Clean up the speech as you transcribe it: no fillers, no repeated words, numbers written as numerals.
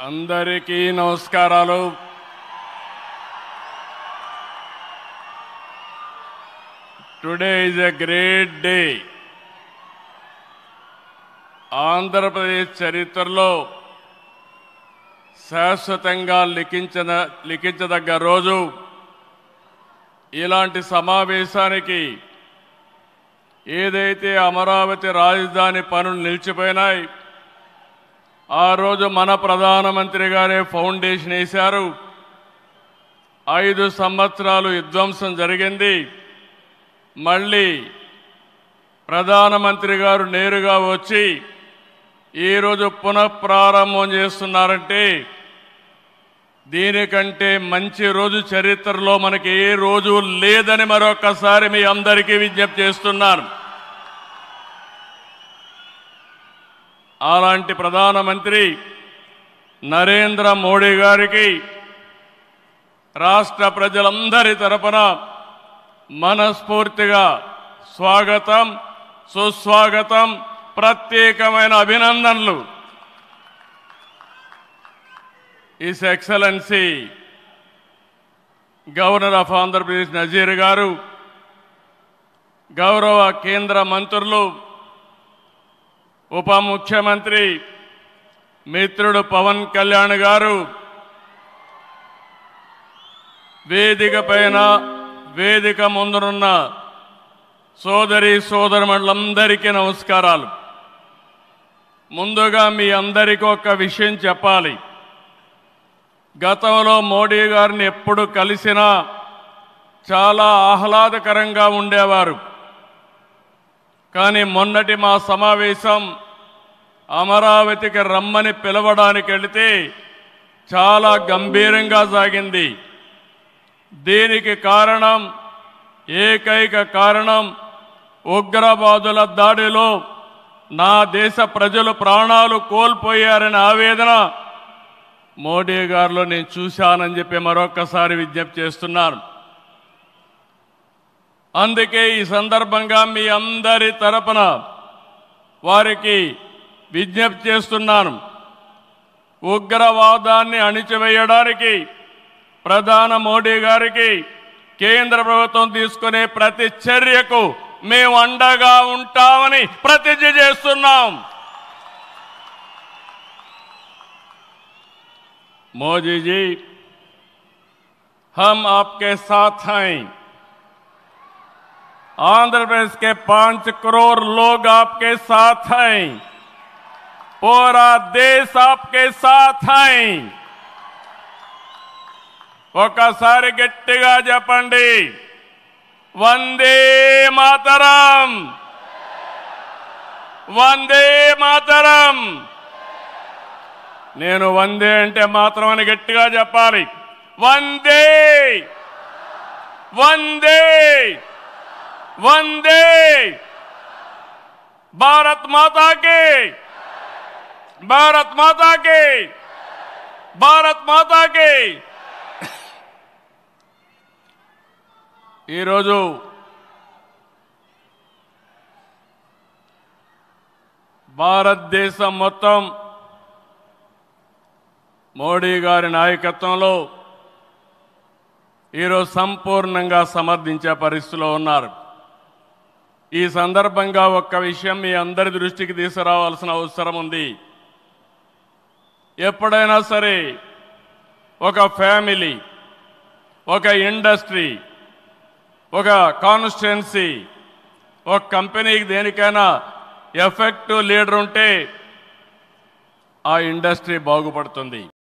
అందరికీ నమస్కారాలు. Today is a great day. Andhra Pradesh చరిత్రలో శాశ్వతంగా లిఖించదగ్గ రోజు. ఇలాంటి సమావేశానికి ఏదైతే అమరావతి రాజధాని పనులు నిలిచిపోయినాయి, ఆ రోజు మన ప్రధానమంత్రి గారే ఫౌండేషన్ వేశారు. 5 సంవత్సరాలు విధ్వంసం జరిగింది. మళ్ళీ ప్రధానమంత్రి గారు నేరుగా వచ్చి ఈరోజు పునఃప్రారంభం చేస్తున్నారంటే దీనికంటే మంచి రోజు చరిత్రలో మనకి ఏ రోజు లేదని మరొకసారి మీ అందరికీ విజ్ఞప్తి చేస్తున్నాను. అలాంటి ప్రధానమంత్రి నరేంద్ర మోడీ గారికి రాష్ట్ర ప్రజలందరి తరపున మనస్ఫూర్తిగా స్వాగతం, సుస్వాగతం, ప్రత్యేకమైన అభినందనలు. His excellency governor of Andhra Pradesh Nazeer గారు, గౌరవ కేంద్ర మంత్రులు, ఉప ముఖ్యమంత్రి మిత్రుడు పవన్ కళ్యాణ్ గారు, వేదిక పైన వేదిక ముందునున్న సోదరి సోదరులందరికీ నమస్కారాలు. ముందుగా మీ అందరికీ ఒక విషయం చెప్పాలి. గతంలో మోడీ గారిని ఎప్పుడు కలిసినా చాలా ఆహ్లాదకరంగా ఉండేవారు. కానీ మొన్నటి మా సమావేశం అమరావతికి రమ్మని పిలవడానికి వెళితే చాలా గంభీరంగా సాగింది. దీనికి కారణం, ఏకైక కారణం, ఉగ్రవాదుల దాడిలో నా దేశ ప్రజలు ప్రాణాలు కోల్పోయారనే ఆవేదన మోడీ గారిలో నేను చూశానని చెప్పి మరొకసారి విజ్ఞప్తి చేస్తున్నాను. అందుకే ఈ సందర్భంగా మీ అందరి తరపున వారికి విజ్ఞప్తి చేస్తున్నాను. ఉగ్రవాదాన్ని అణిచివేయడానికి ప్రధాని మోడీ గారికి కేంద్ర ప్రభుత్వం తీసుకునే ప్రతి చర్యకు మేము అండగా ఉంటామని ప్రతిజ్ఞ చేస్తున్నాం. मोदी जी, हम आपके साथ हैं. आंध्र प्रदेश के 5 करोड़ लोग आपके साथ हैं. पूरा देश आपके साथ हैं. ఒకసారి గట్టిగా చెప్పండి, వందే మాతరం, వందే మాతరం. నేను వందే అంటే మాత్రం అని గట్టిగా చెప్పాలి. వందే, వందే, వందే. భారత్ మాతా కి, భారత్ మాతా కి, భారత్ మాతా కి. ఈరోజు భారతదేశం మొత్తం మోడీ గారి నాయకత్వంలో ఈరోజు సంపూర్ణంగా సమర్థించే పరిస్థితిలో ఉన్నారు. ఈ సందర్భంగా ఒక్క విషయం మీ అందరి దృష్టికి తీసుకురావాల్సిన అవసరం ఉంది. ఎప్పుడైనా సరే ఒక ఫ్యామిలీ, ఒక ఇండస్ట్రీ, ఒక కాన్స్టిట్యుయెన్సీ, ఒక కంపెనీకి దేనికైనా ఎఫెక్టివ్ లీడర్ ఉంటే ఆ ఇండస్ట్రీ బాగుపడుతుంది.